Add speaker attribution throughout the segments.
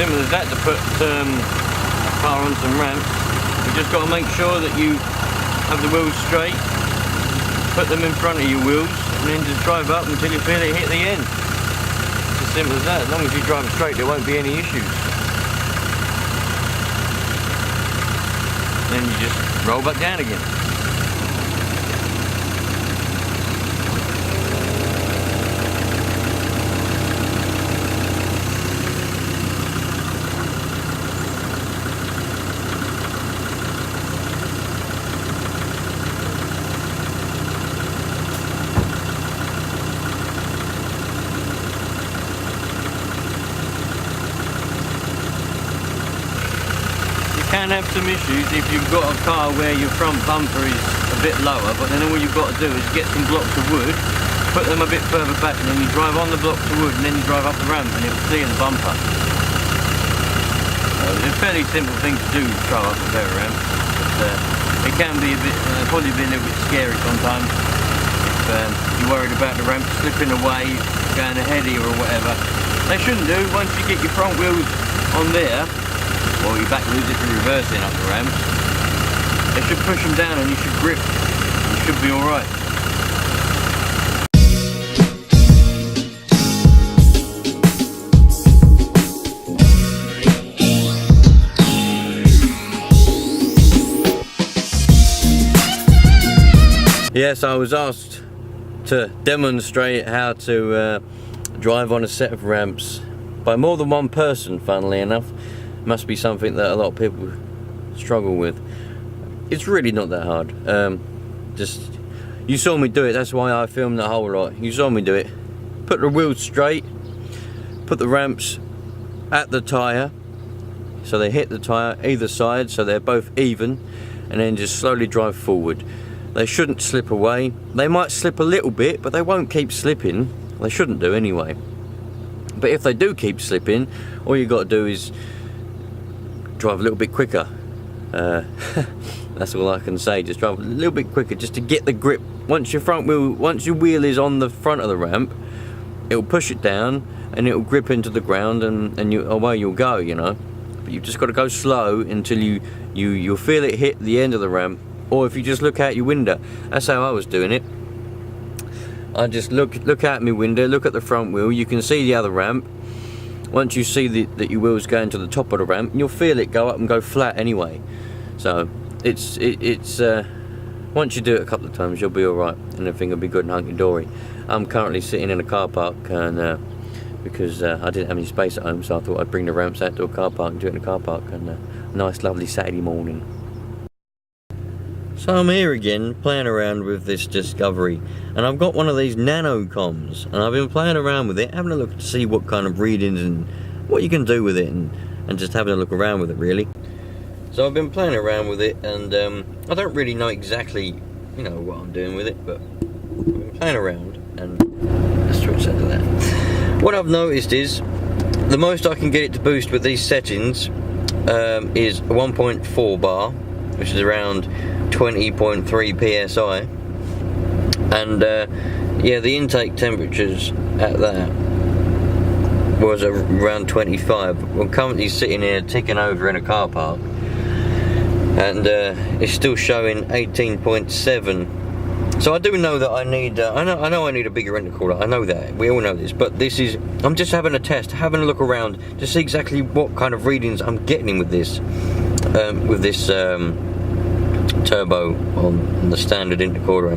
Speaker 1: simple as that to put a car on some ramps. You just got to make sure that you have the wheels straight, put them in front of your wheels, and then just drive up until you feel it hit the end. It's as simple as that. As long as you drive straight, there won't be any issues. Then you just roll back down again. You can have some issues if you've got a car where your front bumper is a bit lower, but then all you've got to do is get some blocks of wood, put them a bit further back, and then you drive on the blocks of wood, and then you drive up the ramp, and it'll clear the bumper. It's a fairly simple thing to do, drive up a better ramp, but it can be a bit, probably be a little bit scary sometimes if you're worried about the ramp slipping away, going ahead of you or whatever. They shouldn't do. Once you get your front wheels on there, or your back wheels if you're reversing up the ramps, they should push them down and you should grip. You should be alright. Yes, I was asked to demonstrate how to drive on a set of ramps by more than one person, funnily enough. Must be something that a lot of people struggle with. It's really not that hard. Just, you saw me do it, that's why I filmed the whole lot. You saw me do it. Put the wheels straight, put the ramps at the tyre, so they hit the tyre either side, so they're both even, and then just slowly drive forward. They shouldn't slip away. They might slip a little bit, but they won't keep slipping. They shouldn't do anyway. But if they do keep slipping, all you got to do is drive a little bit quicker. That's all I can say. Just drive a little bit quicker, just to get the grip. Once your wheel is on the front of the ramp, it'll push it down and it'll grip into the ground, and away you'll go, you know. But you've just got to go slow until you'll feel it hit the end of the ramp. Or if you just look out your window, that's how I was doing it. I just look out my window, look at the front wheel. You can see the other ramp. Once you see that your wheel's going to the top of the ramp, you'll feel it go up and go flat anyway. So it's once you do it a couple of times, you'll be all right, and everything will be good and hunky-dory. I'm currently sitting in a car park, and because I didn't have any space at home, so I thought I'd bring the ramps out to a car park and do it in a car park. And a nice, lovely Saturday morning. So I'm here again, playing around with this Discovery, and I've got one of these Nanocoms, and I've been playing around with it, having a look to see what kind of readings and what you can do with it, and just having a look around with it, really. So I've been playing around with it, and I don't really know exactly, you know, what I'm doing with it, but I've been playing around, and let's switch that to that. What I've noticed is, the most I can get it to boost with these settings is 1.4 bar, which is around 20.3 psi, and yeah, the intake temperatures at that was around 25. I'm currently sitting here ticking over in a car park, and it's still showing 18.7. So I do know that I need I know I need a bigger intercooler. I know that, we all know this, but this is, I'm just having a test, having a look around to see exactly what kind of readings I'm getting with this turbo on the standard intercooler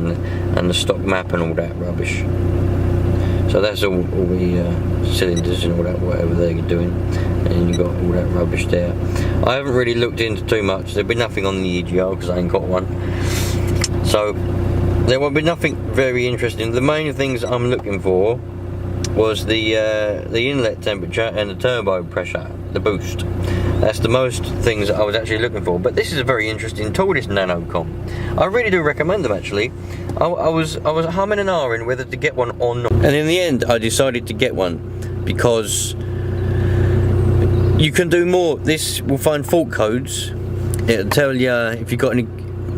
Speaker 1: and the stock map and all that rubbish. So that's all the cylinders and all that, whatever they're doing, and you got all that rubbish there. I haven't really looked into too much. There'll be nothing on the EGR because I ain't got one, so there will be nothing very interesting. The main things I'm looking for was the inlet temperature and the turbo pressure, the boost. That's the most things that I was actually looking for. But this is a very interesting tool, this Nanocom. I really do recommend them, actually. I was humming and ahhing whether to get one or not, and in the end I decided to get one because you can do more. This will find fault codes. It'll tell you if you've got any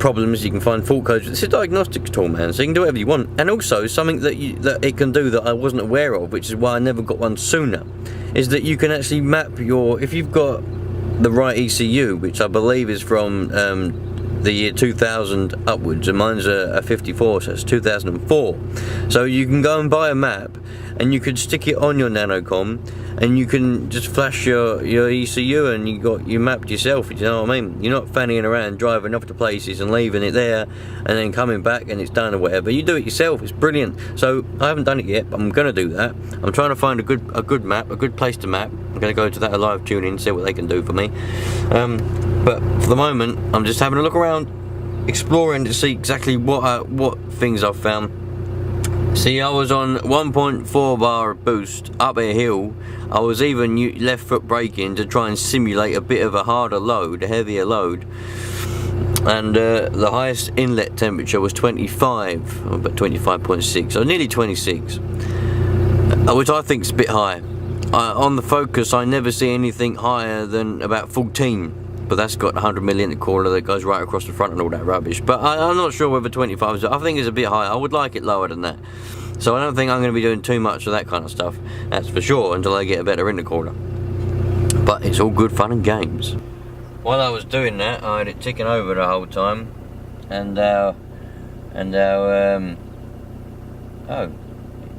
Speaker 1: problems, you can find fault codes. It's a diagnostics tool, man, so you can do whatever you want. And also something that it can do that I wasn't aware of, which is why I never got one sooner, is that you can actually map if you've got the right ECU, which I believe is from the year 2000 upwards, and mine's a 54, so it's 2004. So you can go and buy a map, and you could stick it on your Nanocom, and you can just flash your ECU, and you mapped yourself. You know what I mean? You're not fannying around driving off to places and leaving it there, and then coming back and it's done or whatever. You do it yourself. It's brilliant. So I haven't done it yet, but I'm gonna do that. I'm trying to find a good map, a good place to map. I'm gonna go to that live tuning, see what they can do for me. But for the moment, I'm just having a look around, exploring to see exactly what things I've found. See, I was on 1.4 bar boost up a hill. I was even left foot braking to try and simulate a bit of a harder load, a heavier load. And the highest inlet temperature was 25, about 25.6, so nearly 26, which I think is a bit high. On the Focus, I never see anything higher than about 14. But that's got 100 million cooler that goes right across the front and all that rubbish. But I'm not sure whether 25 is. I think it's a bit high. I would like it lower than that. So I don't think I'm going to be doing too much of that kind of stuff. That's for sure, until I get a better intercooler. But it's all good fun and games. While I was doing that, I had it ticking over the whole time, and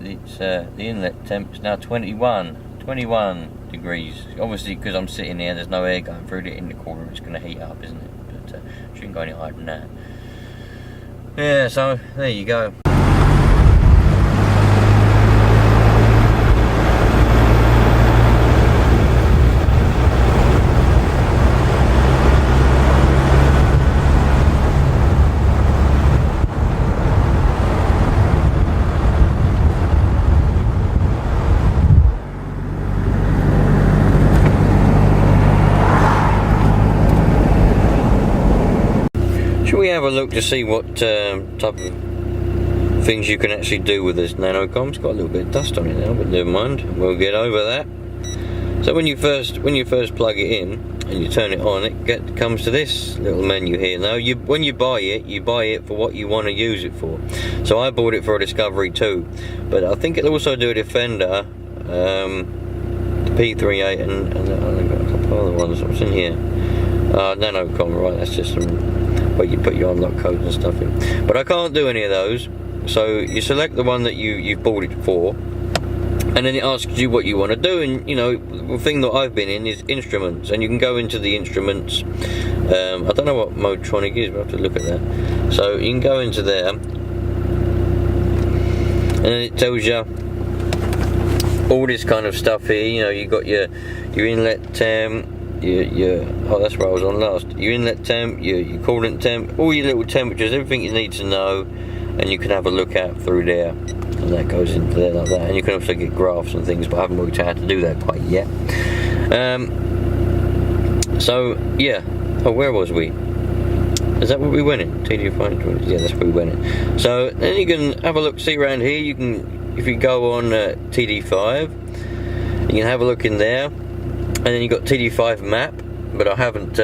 Speaker 1: it's the inlet temp is now 21 degrees. Obviously, because I'm sitting here, there's no air going through the intercooler. It's going to heat up, isn't it? But shouldn't go any higher than that. Yeah, so there you go. We have a look to see what type of things you can actually do with this Nanocom. It's got a little bit of dust on it now, but never mind, we'll get over that. So when you first plug it in and you turn it on, it comes to this little menu here. Now when you buy it for what you want to use it for. So I bought it for a Discovery 2, but I think it'll also do a Defender, the P38, and I've got a couple of other ones. What's in here? Nanocom, right? That's just some where you put your unlock codes and stuff in. But I can't do any of those. So you select the one that you've bought it for, and then it asks you what you want to do. And you know, the thing that I've been in is instruments, and you can go into the instruments. I don't know what Motronic is, but I have to look at that. So you can go into there, and then it tells you all this kind of stuff here. You know, you got your inlet temp. Oh, that's what I was on last. Your inlet temp, your coolant temp, all your little temperatures, everything you need to know, and you can have a look at through there, and that goes into there like that. And you can also get graphs and things, but I haven't worked out how to do that quite yet. So yeah. Oh, where was we? Is that what we went in? TD5? Yeah, that's where we went in. So then you can have a look, see around here. You can, if you go on TD5, you can have a look in there. And then you got TD5 map, but I haven't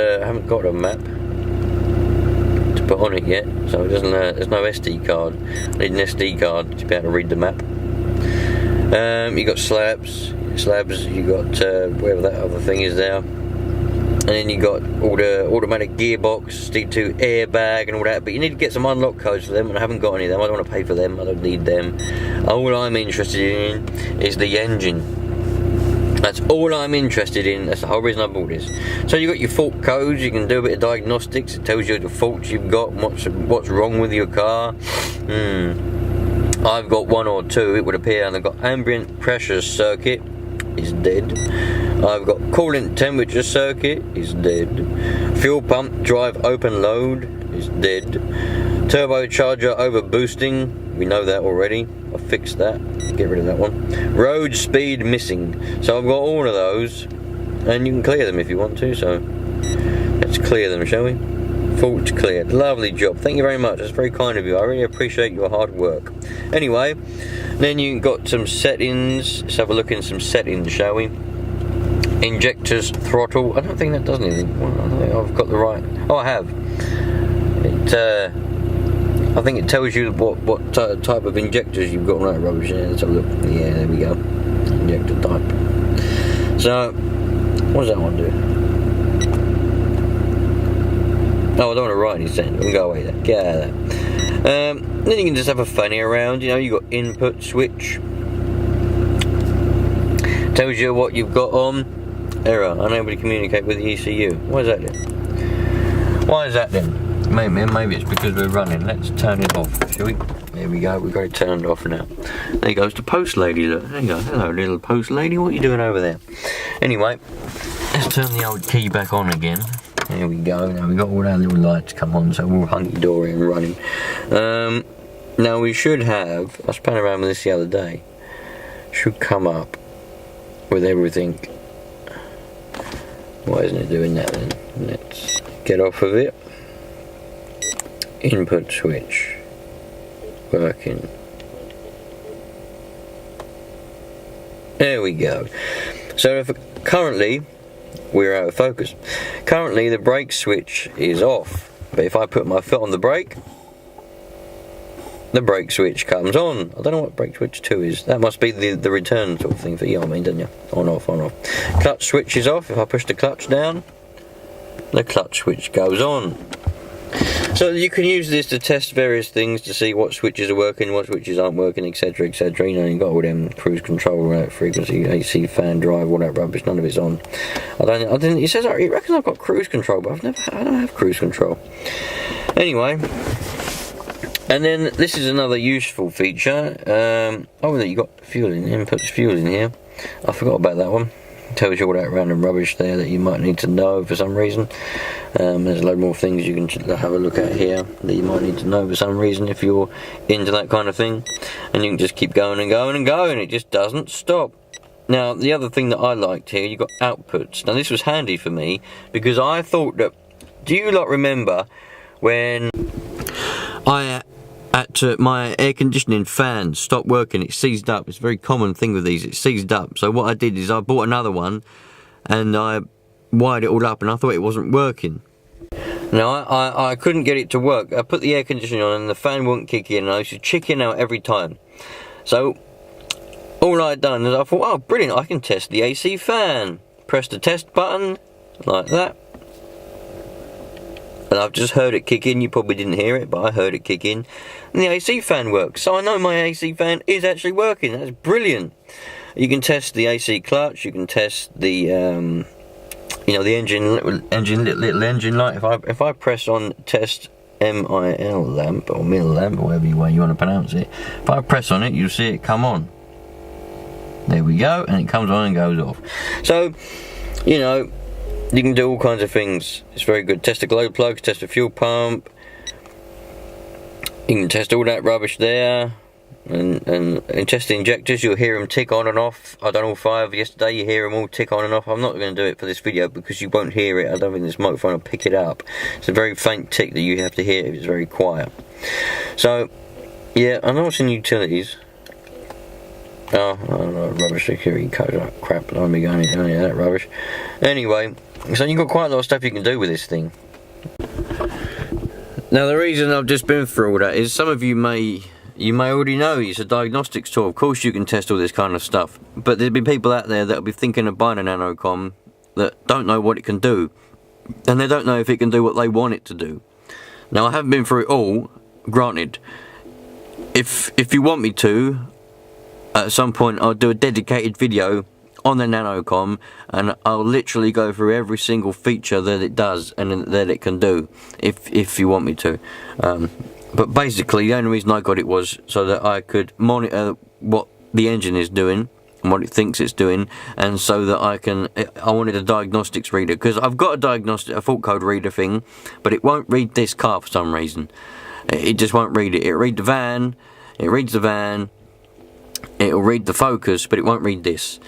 Speaker 1: got a map to put on it yet, so it doesn't. There's no SD card. I need an SD card to be able to read the map. You got slabs. You got wherever that other thing is there, and then you got all the automatic gearbox, D2 airbag, and all that. But you need to get some unlock codes for them, and I haven't got any of them. I don't want to pay for them. I don't need them. All I'm interested in is the engine. That's all I'm interested in. That's the whole reason I bought this. So you got your fault codes. You can do a bit of diagnostics. It tells you the faults you've got, what's wrong with your car. I've got one or two, it would appear, and I've got ambient pressure circuit is dead. I've got coolant temperature circuit is dead. Fuel pump drive open load is dead. Turbocharger over boosting, we know that already. I fixed that. Get rid of that one. Road speed missing. So I've got all of those, and you can clear them if you want to. So let's clear them, shall we? Fault cleared. Lovely job. Thank you very much. That's very kind of you. I really appreciate your hard work. Anyway, then you got some settings. Let's have a look in some settings, shall we? Injectors, throttle. I don't think that does anything. Well, I don't think I've got the right. Oh, I have. I think it tells you what type of injectors you've got on that rubbish. Yeah, let's have a look. Yeah, there we go. Injector type. So, what does that one do? Oh, I don't want to write anything. We can go away there. Get out of there. Then you can just have a fanny around. You know, you've got input switch. Tells you what you've got on. Error, unable to communicate with the ECU. Why is that then? Why is that then? Maybe it's because we're running. Let's turn it off, shall we? There we go, we've got it turned off now. There goes the post lady, look. There you go. Hello, little post lady, what are you doing over there? Anyway, let's turn the old key back on again. There we go. Now we've got all our little lights come on, so we're hunky-dory and running. Now we should have, I was playing around with this the other day, should come up with everything. Why isn't it doing that then? Let's get off of it. Input switch working. There we go. So if currently we're out of focus. Currently the brake switch is off, but if I put my foot on the brake switch comes on. I don't know what brake switch 2 is. That must be the return sort of thing for you, I mean, don't you? On off, on off. Clutch switch is off. If I push the clutch down, the clutch switch goes on. So you can use this to test various things to see what switches are working, what switches aren't working, etc, etc. You know, you've got all them cruise control, frequency, AC, fan, drive, all that rubbish. None of it's on. I didn't. It says it reckons I've got cruise control, but I don't have cruise control. Anyway, and then this is another useful feature. Oh, you got fueling inputs, fueling here. I forgot about that one. Tells you all that random rubbish there that you might need to know for some reason. There's a load more things you can have a look at here that you might need to know for some reason if you're into that kind of thing. And you can just keep going and going and going. It just doesn't stop. Now, the other thing that I liked here, you've got outputs. Now, this was handy for me because I thought that... Do you lot remember when my air conditioning fan stopped working? It seized up. It's a very common thing with these. It seized up. So what I did is I bought another one and I wired it all up and I thought it wasn't working. Now I couldn't get it to work. I put the air conditioning on and the fan wouldn't kick in and I used to chicken out every time. So all I'd done is I thought, oh brilliant, I can test the AC fan. Press the test button like that. And I've just heard it kick in. You probably didn't hear it, but I heard it kick in. And the AC fan works. So I know my AC fan is actually working. That's brilliant. You can test the AC clutch. You can test the, you know, the little engine light. If I press on test MIL lamp or mil lamp, or whatever way you want to pronounce it. If I press on it, you'll see it come on. There we go, and it comes on and goes off. So, you know, you can do all kinds of things. It's very good. Test the glow plugs, test the fuel pump. You can test all that rubbish there. And test the injectors. You'll hear them tick on and off. I done all 5 yesterday. You hear them all tick on and off. I'm not going to do it for this video because you won't hear it. I don't think this microphone will pick it up. It's a very faint tick that you have to hear if it's very quiet. So, yeah, I know what's in utilities. Oh, I don't know, rubbish security code, crap, I'm going into any of that rubbish. Anyway, so you've got quite a lot of stuff you can do with this thing. Now the reason I've just been through all that is some of you may already know it's a diagnostics tool. Of course you can test all this kind of stuff, but there'll be people out there that'll be thinking of buying a Nanocom that don't know what it can do, and they don't know if it can do what they want it to do. Now I haven't been through it all, granted. If you want me to, at some point I'll do a dedicated video on the Nanocom and I'll literally go through every single feature that it does and that it can do, if you want me to. But basically the only reason I got it was so that I could monitor what the engine is doing and what it thinks it's doing, and so that I wanted a diagnostics reader, because I've got a fault code reader thing, but it won't read this car for some reason. It just won't read it. It reads the van, it'll read the focus, but it won't read this.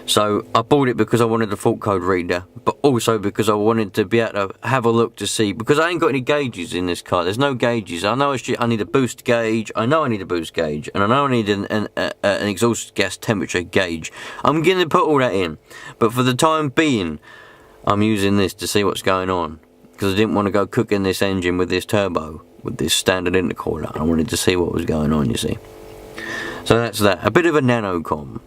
Speaker 1: So I bought it because I wanted a fault code reader, but also because I wanted to be able to have a look to see, because I ain't got any gauges in this car. There's no gauges. I know I need a boost gauge. I know I need a boost gauge, and I know I need an exhaust gas temperature gauge. I'm going to put all that in, but for the time being, I'm using this to see what's going on. because I didn't want to go cooking this engine with this turbo, with this standard intercooler. I wanted to see what was going on, you see. So that's that. A bit of a Nanocom.